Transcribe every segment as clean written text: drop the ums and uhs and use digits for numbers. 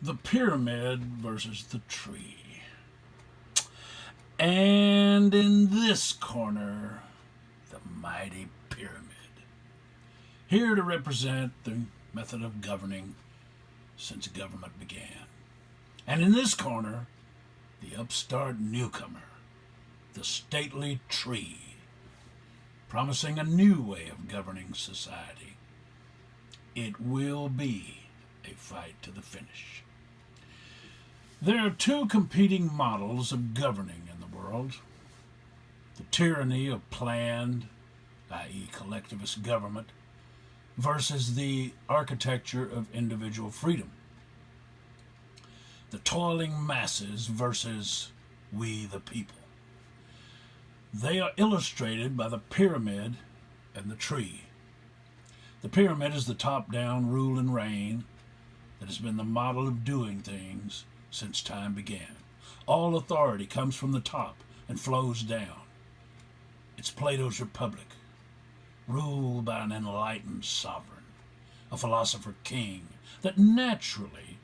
The pyramid versus the tree. And in this corner, the mighty pyramid. Here to represent the method of governing since government began. And in this corner, the upstart newcomer, the stately tree, promising a new way of governing society. It will be a fight to the finish. There are two competing models of governing in the world. The tyranny of planned, i.e. collectivist government, versus the architecture of individual freedom. The toiling masses versus we the people. They are illustrated by the pyramid and the tree. The pyramid is the top-down rule and reign that has been the model of doing things since time began. All authority comes from the top and flows down. It's Plato's Republic, ruled by an enlightened sovereign, a philosopher king that naturally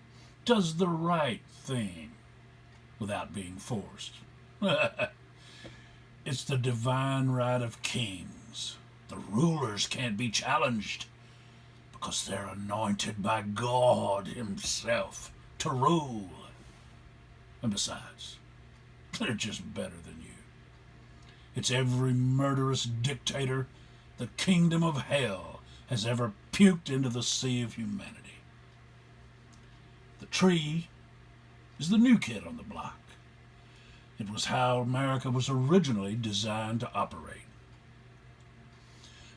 does the right thing without being forced. It's the divine right of kings. The rulers can't be challenged because they're anointed by God himself to rule. And besides, they're just better than you. It's every murderous dictator the kingdom of hell has ever puked into the sea of humanity. The tree is the new kid on the block. It was how America was originally designed to operate.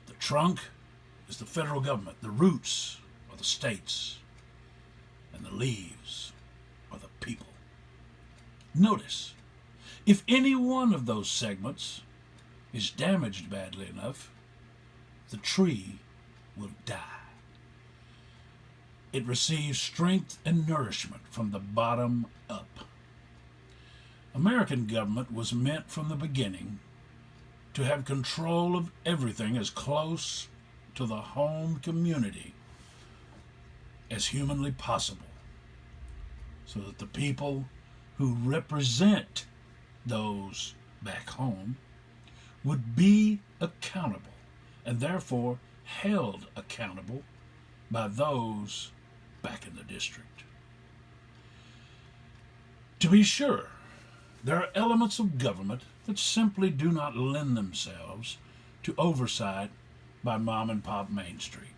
The trunk is the federal government. The roots are the states. And the leaves are the people. Notice, if any one of those segments is damaged badly enough, the tree will die. It receives strength and nourishment from the bottom up. American government was meant from the beginning to have control of everything as close to the home community as humanly possible, so that the people who represent those back home would be accountable and therefore held accountable by those back in the district. To be sure, there are elements of government that simply do not lend themselves to oversight by mom and pop Main Street.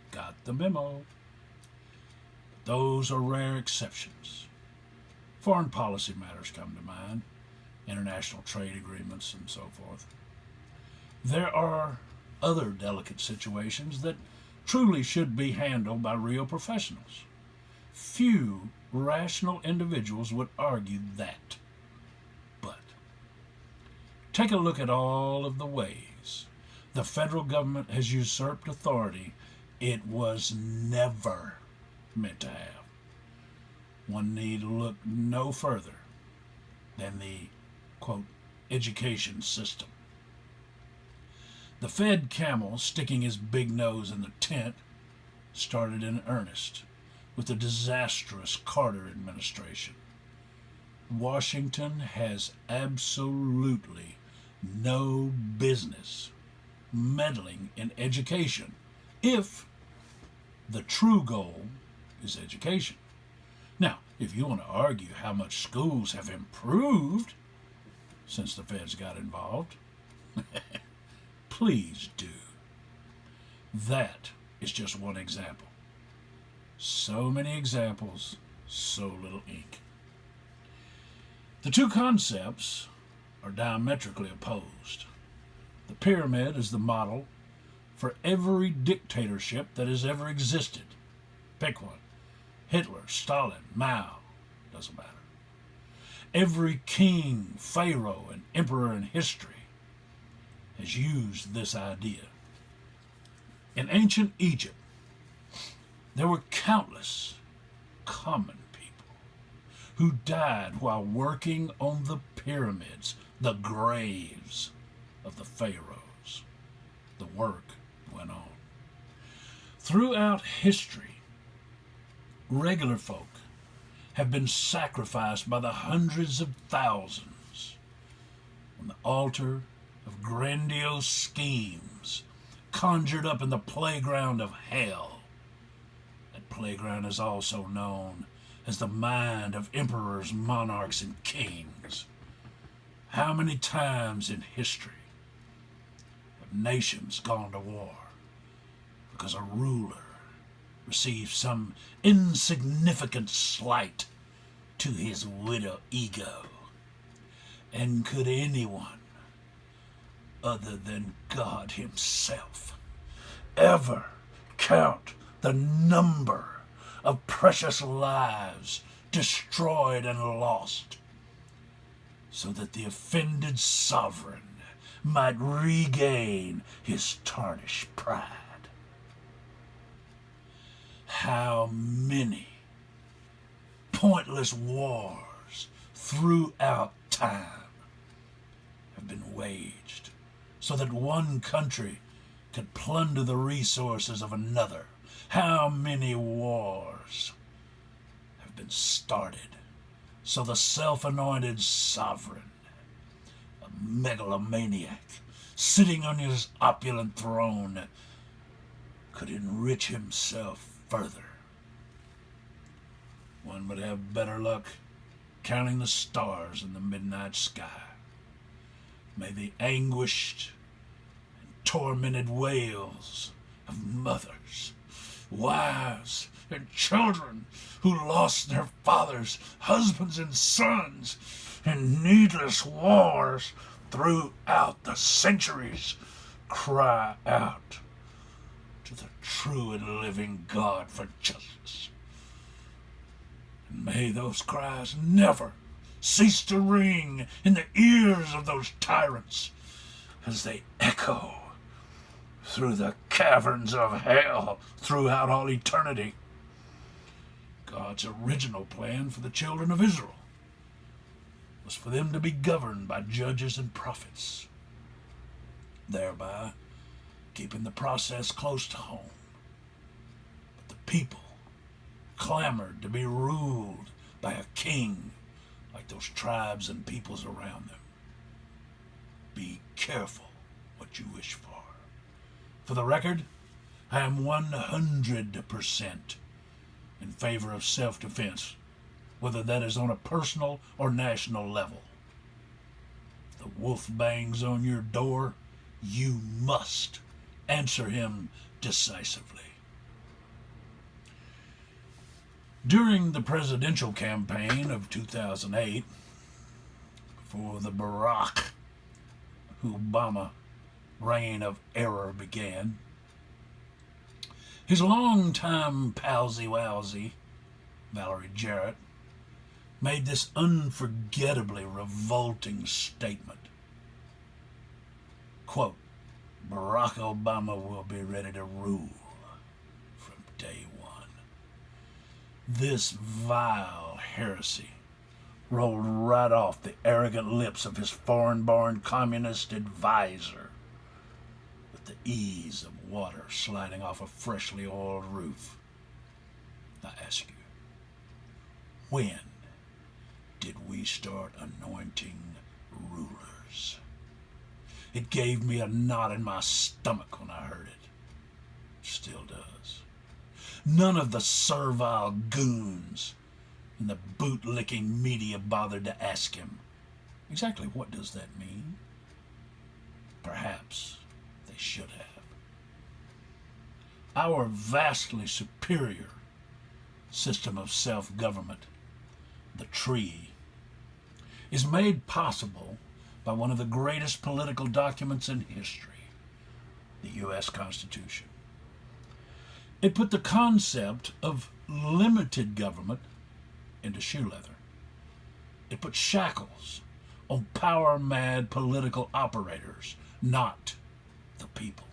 Got the memo? Those are rare exceptions. Foreign policy matters come to mind, international trade agreements and so forth. There are other delicate situations that truly should be handled by real professionals. Few rational individuals would argue that. But take a look at all of the ways the federal government has usurped authority it was never meant to have. One need look no further than the, quote, education system. The Fed camel sticking his big nose in the tent started in earnest with the disastrous Carter administration. Washington has absolutely no business meddling in education if the true goal is education. Now, if you want to argue how much schools have improved since the feds got involved, please do. That is just one example. So many examples, so little ink. The two concepts are diametrically opposed. The pyramid is the model for every dictatorship that has ever existed. Pick one. Hitler, Stalin, Mao, doesn't matter. Every king, pharaoh, and emperor in history has used this idea. In ancient Egypt, there were countless common people who died while working on the pyramids, the graves of the pharaohs. The work went on. Throughout history, regular folk have been sacrificed by the hundreds of thousands on the altar of grandiose schemes conjured up in the playground of hell. That playground is also known as the mind of emperors, monarchs, and kings. How many times in history have nations gone to war because a ruler received some insignificant slight to his widow ego? And could anyone other than God himself ever count the number of precious lives destroyed and lost so that the offended sovereign might regain his tarnished pride? How many pointless wars throughout time have been waged so that one country could plunder the resources of another? How many wars have been started so the self-anointed sovereign, a megalomaniac sitting on his opulent throne, could enrich himself further? One would have better luck counting the stars in the midnight sky. May the anguished and tormented wails of mothers, wives, and children who lost their fathers, husbands, and sons in needless wars throughout the centuries cry out to the true and living God for justice. And may those cries never cease to ring in the ears of those tyrants as they echo through the caverns of hell throughout all eternity. God's original plan for the children of Israel was for them to be governed by judges and prophets, thereby keeping the process close to home. But the people clamored to be ruled by a king like those tribes and peoples around them. Be careful what you wish for. For the record, I am 100% in favor of self-defense, whether that is on a personal or national level. If the wolf bangs on your door, you must answer him decisively. During the presidential campaign of 2008, before the Barack Obama reign of error began, his longtime palsy-wowsy, Valerie Jarrett, made this unforgettably revolting statement. Quote, "Barack Obama will be ready to rule from day one." This vile heresy rolled right off the arrogant lips of his foreign-born communist advisor with the ease of water sliding off a freshly oiled roof. I ask you, when did we start anointing rulers? It gave me a knot in my stomach when I heard it. Still does. None of the servile goons in the boot-licking media bothered to ask him, exactly what does that mean? Perhaps they should have. Our vastly superior system of self-government, the tree, is made possible by one of the greatest political documents in history, the U.S. Constitution. It put the concept of limited government into shoe leather. It put shackles on power-mad political operators, not the people.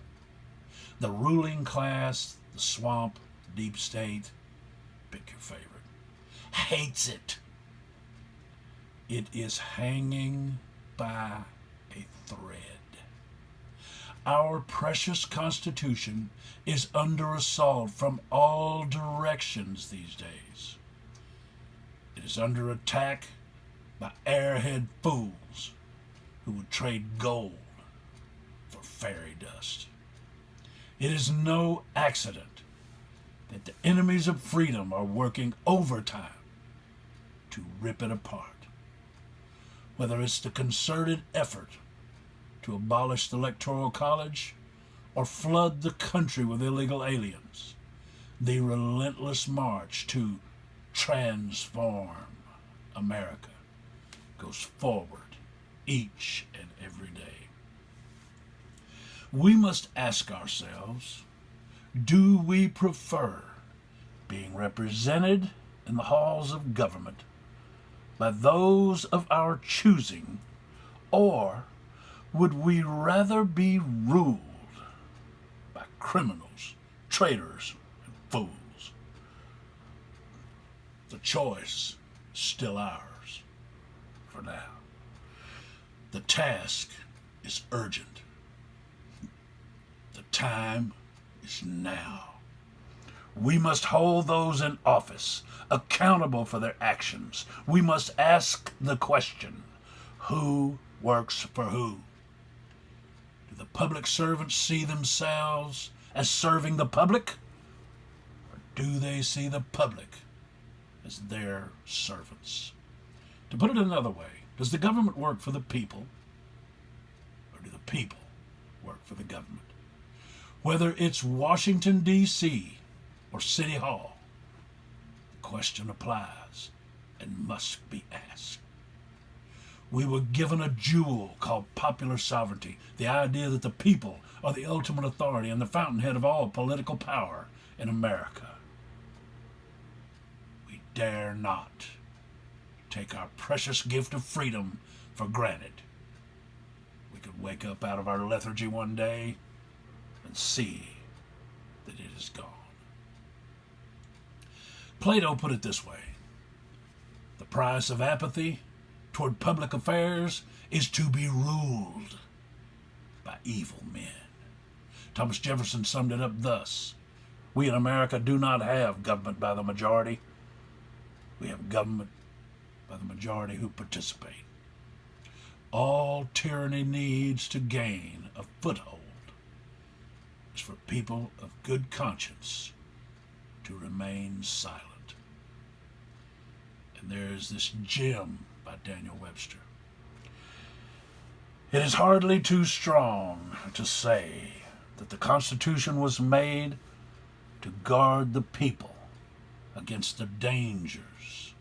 The ruling class, the swamp, the deep state, pick your favorite, hates it. It is hanging by a thread. Our precious Constitution is under assault from all directions these days. It is under attack by airhead fools who would trade gold for fairy dust. It is no accident that the enemies of freedom are working overtime to rip it apart. Whether it's the concerted effort to abolish the Electoral College or flood the country with illegal aliens, the relentless march to transform America goes forward each and every day. We must ask ourselves, do we prefer being represented in the halls of government by those of our choosing, or would we rather be ruled by criminals, traitors, and fools? The choice is still ours for now. The task is urgent. The time is now. We must hold those in office accountable for their actions. We must ask the question, who works for who? Do the public servants see themselves as serving the public? Or do they see the public as their servants? To put it another way, does the government work for the people? Or do the people work for the government? Whether it's Washington, D.C., or City Hall, the question applies and must be asked. We were given a jewel called popular sovereignty, the idea that the people are the ultimate authority and the fountainhead of all political power in America. We dare not take our precious gift of freedom for granted. We could wake up out of our lethargy one day and see that it is gone. Plato put it this way: the price of apathy toward public affairs is to be ruled by evil men. Thomas Jefferson summed it up thus: we in America do not have government by the majority. We have government by the majority who participate. All tyranny needs to gain a foothold is for people of good conscience to remain silent. And there's this gem by Daniel Webster. It is hardly too strong to say that the Constitution was made to guard the people against the dangers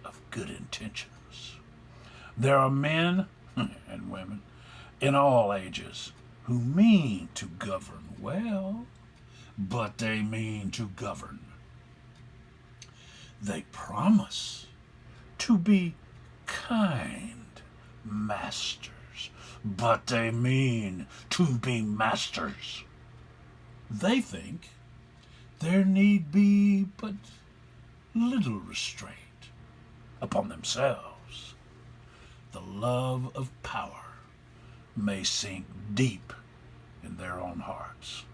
of good intentions. There are men and women in all ages who mean to govern well, but they mean to govern. They promise to be kind masters, but they mean to be masters. They think there need be but little restraint upon themselves. The love of power may sink deep in their own hearts.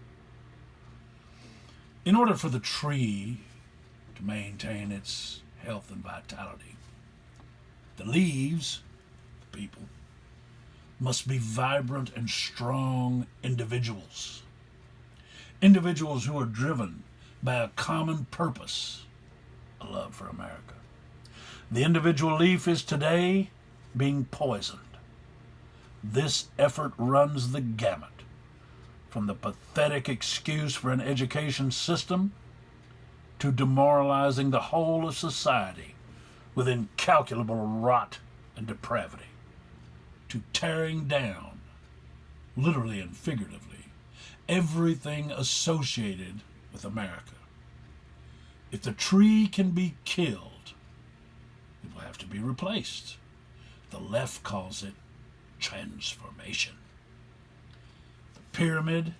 In order for the tree to maintain its health and vitality, the leaves, the people, must be vibrant and strong individuals. Individuals who are driven by a common purpose, a love for America. The individual leaf is today being poisoned. This effort runs the gamut, from the pathetic excuse for an education system to demoralizing the whole of society with incalculable rot and depravity, to tearing down, literally and figuratively, everything associated with America. If the tree can be killed, it will have to be replaced. The left calls it transformation. The pyramid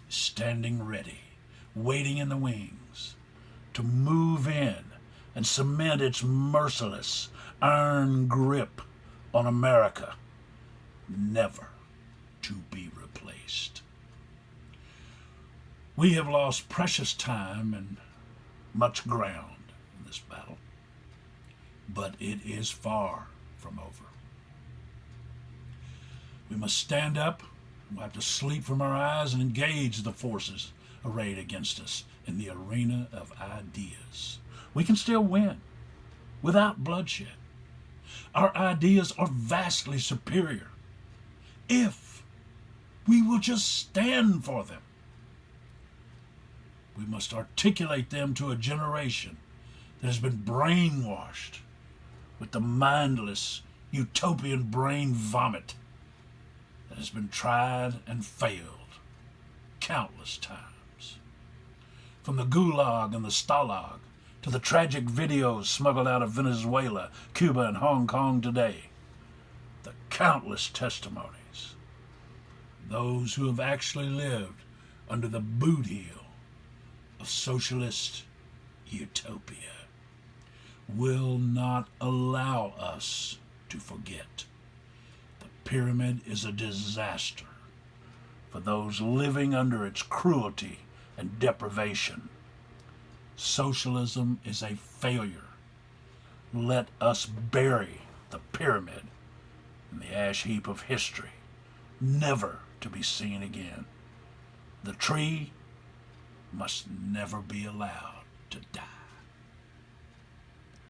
is standing ready, waiting in the wings to move in and cement its merciless iron grip on America, never to be replaced. We have lost precious time and much ground in this battle. but it is far from over. We must stand up, wipe the sleep from our eyes, and engage the forces arrayed against us in the arena of ideas. We can still win without bloodshed. Our ideas are vastly superior if we will just stand for them. We must articulate them to a generation that has been brainwashed with the mindless utopian brain vomit that has been tried and failed countless times. From the Gulag and the Stalag to the tragic videos smuggled out of Venezuela, Cuba, and Hong Kong today, the countless testimonies, those who have actually lived under the boot heel of socialist utopia, will not allow us to forget. The pyramid is a disaster for those living under its cruelty and deprivation. Socialism is a failure. Let us bury the pyramid in the ash heap of history, never to be seen again. The tree must never be allowed to die.